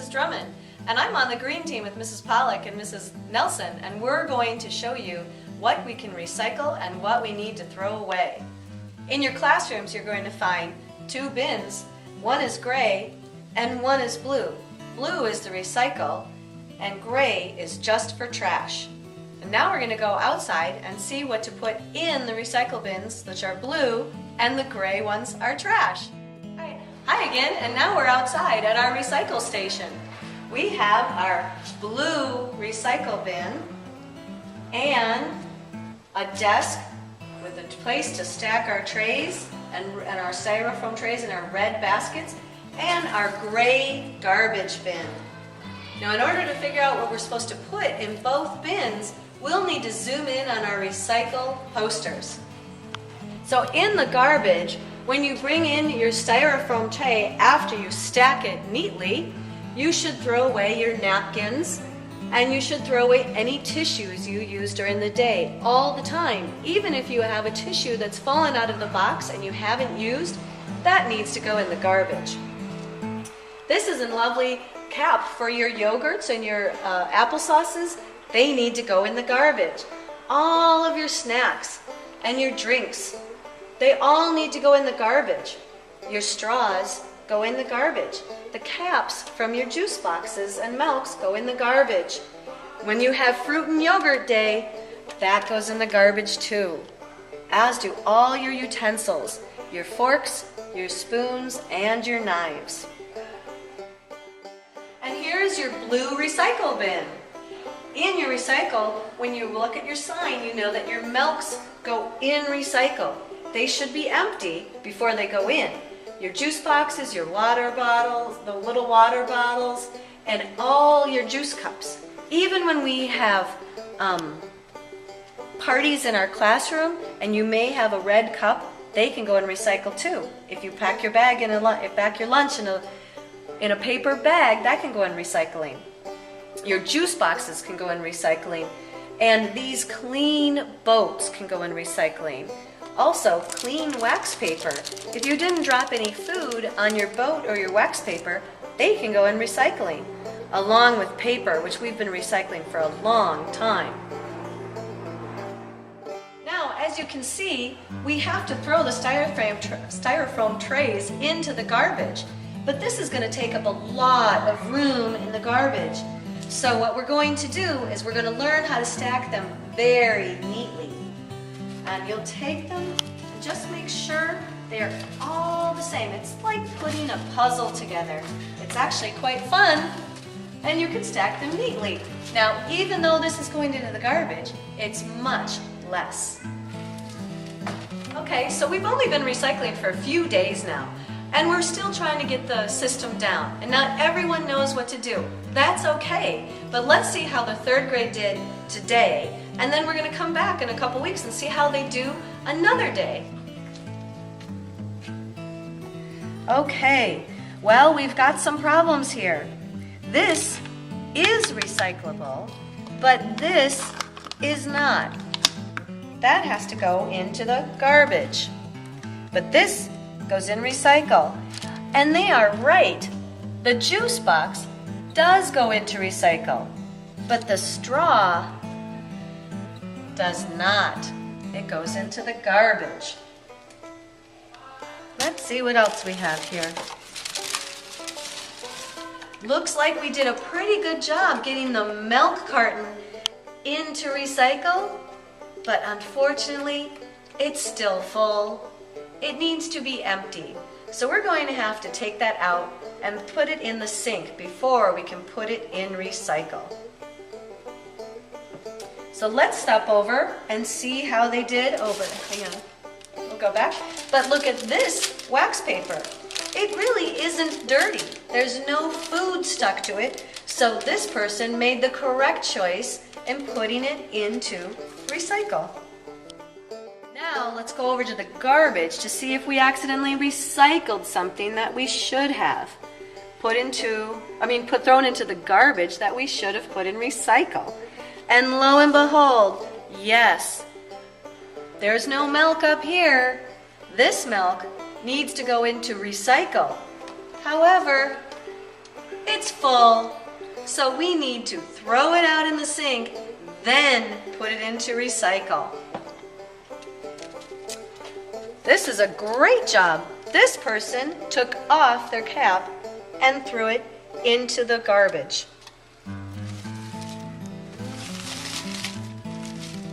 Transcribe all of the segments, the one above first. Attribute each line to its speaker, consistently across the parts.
Speaker 1: Mrs. Drummond, and I'm on the green team with Mrs. Pollock and Mrs. Nelson, and we're going to show you what we can recycle and what we need to throw away. In your classrooms, you're going to find two bins. One is gray and one is blue. Blue is to recycle and gray is just for trash. And now we're going to go outside and see what to put in the recycle bins, which are blue, and the gray ones are trash. Hi again, and now we're outside at our recycle station. We have our blue recycle bin and a desk with a place to stack our trays and our styrofoam trays and our red baskets, and our gray garbage bin. Now, in order to figure out what we're supposed to put in both bins, we'll need to zoom in on our recycle posters. So in the garbage, when you bring in your styrofoam tray after you stack it neatly, you should throw away your napkins and you should throw away any tissues you use during the day, all the time. Even if you have a tissue that's fallen out of the box and you haven't used, that needs to go in the garbage. This is a lovely cap for your yogurts and your applesauces. They need to go in the garbage. All of your snacks and your drinks, they all need to go in the garbage. Your straws go in the garbage. The caps from your juice boxes and milks go in the garbage. When you have fruit and yogurt day, that goes in the garbage too. As do all your utensils, your forks, your spoons, and your knives. And here's your blue recycle bin. In your recycle, when you look at your sign, you know that your milks go in recycle. They should be empty before they go in. Your juice boxes, your water bottles, the little water bottles, and all your juice cups. Even when we have parties in our classroom and you may have a red cup, they can go in recycle too. If you pack your bag pack your lunch in a paper bag, that can go in recycling. Your juice boxes can go in recycling, and these clean boats can go in recycling. Also, clean wax paper. If you didn't drop any food on your boat or your wax paper, they can go in recycling, along with paper, which we've been recycling for a long time. Now, as you can see, we have to throw the styrofoam trays into the garbage, but this is going to take up a lot of room in the garbage. So what we're going to do is we're going to learn how to stack them very neatly. And you'll take them and just make sure they're all the same. It's like putting a puzzle together. It's actually quite fun, and you can stack them neatly. Now, even though this is going into the garbage, it's much less. Okay, so we've only been recycling for a few days now, and we're still trying to get the system down, and not everyone knows what to do. That's okay, but let's see how the third grade did today, and then we're going to come back in a couple weeks and see how they do another day. Okay, well, we've got some problems here. This is recyclable, but this is not. That has to go into the garbage. But this goes in recycle. And they are right. The juice box does go into recycle, but the straw does not. It goes into the garbage. Let's see what else we have here. Looks like we did a pretty good job getting the milk carton into recycle, but unfortunately, it's still full. It needs to be empty. So we're going to have to take that out and put it in the sink before we can put it in recycle. So let's stop over and see how they did over. Hang on, we'll go back. But look at this wax paper. It really isn't dirty. There's no food stuck to it. So this person made the correct choice in putting it into recycle. Now let's go over to the garbage to see if we accidentally recycled something that we should have thrown into the garbage that we should have put in recycle. And lo and behold, yes, there's no milk up here. This milk needs to go into recycle. However, it's full. So we need to throw it out in the sink, then put it into recycle. This is a great job. This person took off their cap and threw it into the garbage.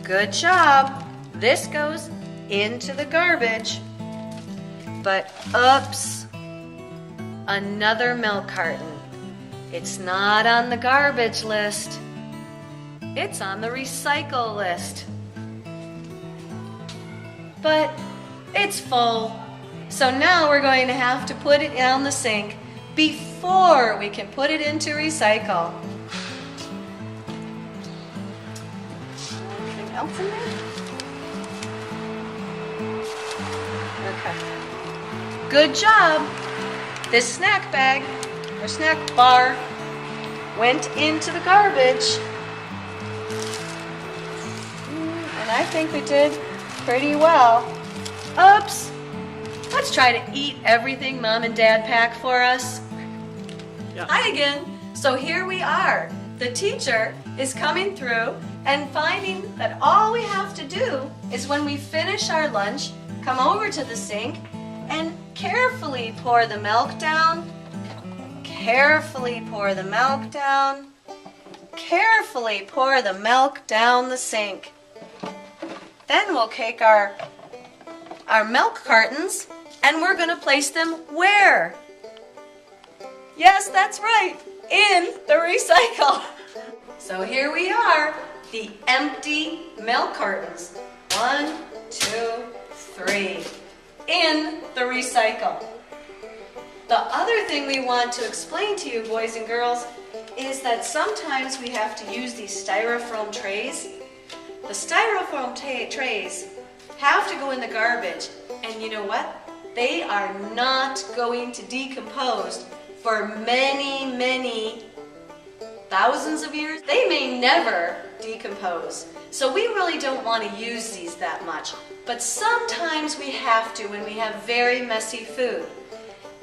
Speaker 1: Good job. This goes into the garbage. But oops, another milk carton. It's not on the garbage list. It's on the recycle list. But it's full. So now we're going to have to put it down the sink before we can put it into recycle. Anything else in there? Okay. Good job. This snack bag or snack bar went into the garbage. And I think we did pretty well. Oops. Let's try to eat everything Mom and Dad pack for us.
Speaker 2: Yeah.
Speaker 1: Hi again. So here we are. The teacher is coming through and finding that all we have to do is when we finish our lunch, come over to the sink and carefully pour the milk down. Carefully pour the milk down. Carefully pour the milk down the sink. Then we'll take our milk cartons and we're going to place them where? Yes, that's right, in the recycle. So here we are, the empty milk cartons. 1, 2, 3, in the recycle. The other thing we want to explain to you, boys and girls, is that sometimes we have to use these styrofoam trays. The styrofoam trays have to go in the garbage, and you know what? They are not going to decompose for many, many thousands of years. They may never decompose. So we really don't want to use these that much. But sometimes we have to when we have very messy food.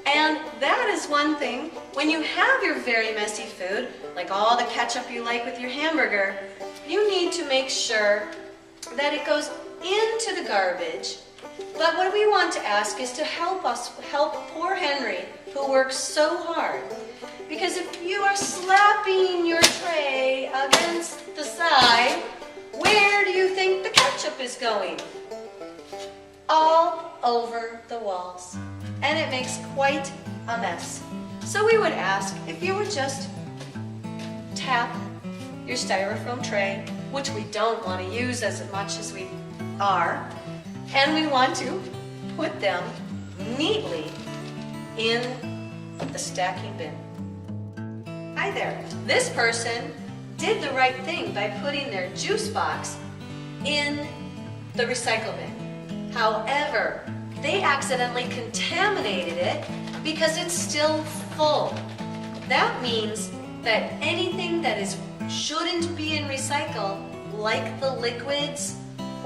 Speaker 1: And that is one thing, when you have your very messy food, like all the ketchup you like with your hamburger, you need to make sure that it goes into the garbage. But what we want to ask is to help poor Henry, who works so hard. Because if you are slapping your tray against the side, where do you think the ketchup is going? All over the walls. And it makes quite a mess. So we would ask if you would just tap your styrofoam tray, which we don't want to use as much as we are, and we want to put them neatly in the stacking bin. Hi there. This person did the right thing by putting their juice box in the recycle bin. However, they accidentally contaminated it because it's still full. That means that anything that shouldn't be in recycle, like the liquids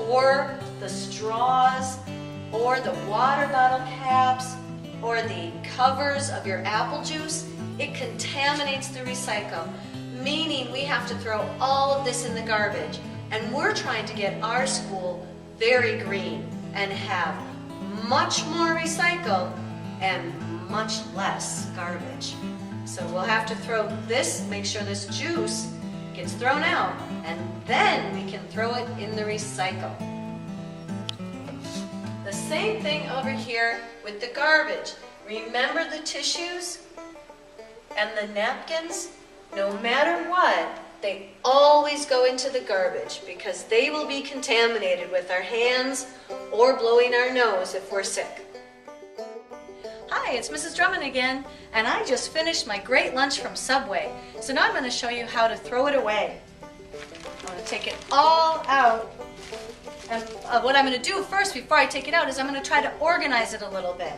Speaker 1: or the straws or the water bottle caps or the covers of your apple juice, it contaminates the recycle, meaning we have to throw all of this in the garbage. And we're trying to get our school very green and have much more recycle and much less garbage. So we'll have to throw this, make sure this juice gets thrown out, and then we can throw it in the recycle. The same thing over here with the garbage. Remember the tissues and the napkins? No matter what, they always go into the garbage because they will be contaminated with our hands or blowing our nose if we're sick. Hi, it's Mrs. Drummond again, and I just finished my great lunch from Subway. So now I'm going to show you how to throw it away. I'm going to take it all out, and what I'm going to do first before I take it out is I'm going to try to organize it a little bit.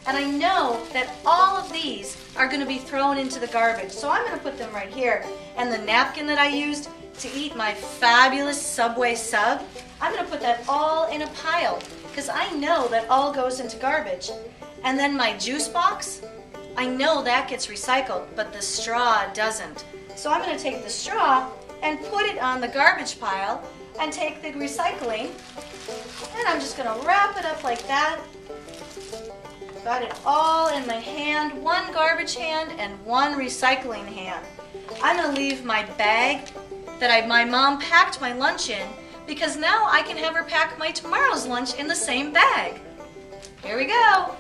Speaker 1: And I know that all of these are going to be thrown into the garbage, so I'm going to put them right here. And the napkin that I used to eat my fabulous Subway sub, I'm going to put that all in a pile because I know that all goes into garbage. And then my juice box, I know that gets recycled, but the straw doesn't. So I'm going to take the straw and put it on the garbage pile and take the recycling, and I'm just going to wrap it up like that. Got it all in my hand, one garbage hand and one recycling hand. I'm going to leave my bag that my mom packed my lunch in, because now I can have her pack my tomorrow's lunch in the same bag. Here we go.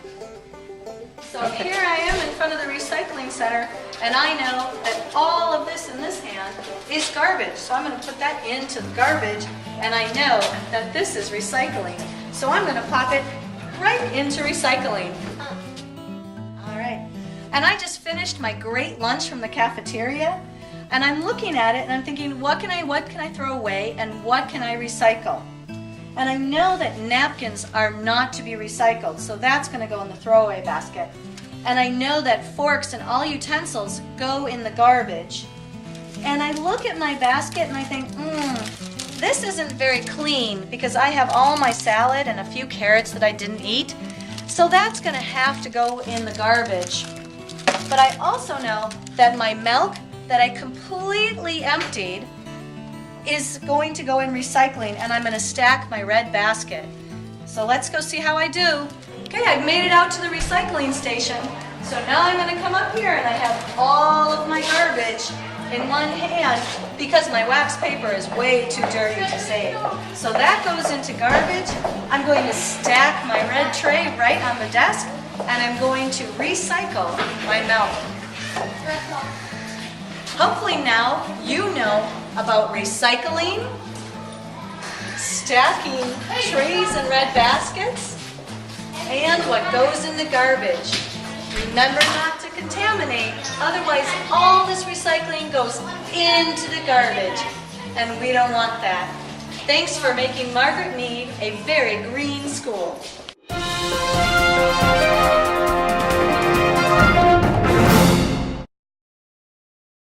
Speaker 1: So here I am in front of the recycling center, and I know that all of this in this hand is garbage. So I'm going to put that into the garbage, and I know that this is recycling. So I'm going to pop it right into recycling. All right. And I just finished my great lunch from the cafeteria, and I'm looking at it and I'm thinking, what can I throw away and what can I recycle? And I know that napkins are not to be recycled, so that's going to go in the throwaway basket. And I know that forks and all utensils go in the garbage. And I look at my basket and I think, this isn't very clean because I have all my salad and a few carrots that I didn't eat. So that's going to have to go in the garbage. But I also know that my milk that I completely emptied is going to go in recycling, and I'm going to stack my red basket. So let's go see how I do. Okay, I've made it out to the recycling station. So now I'm going to come up here and I have all of my garbage in one hand because my wax paper is way too dirty to save. So that goes into garbage. I'm going to stack my red tray right on the desk, and I'm going to recycle my milk. Hopefully now you know about recycling, stacking trays and red baskets, and what goes in the garbage. Remember not to contaminate, otherwise all this recycling goes into the garbage, and we don't want that. Thanks for making Margaret Mead a very green school.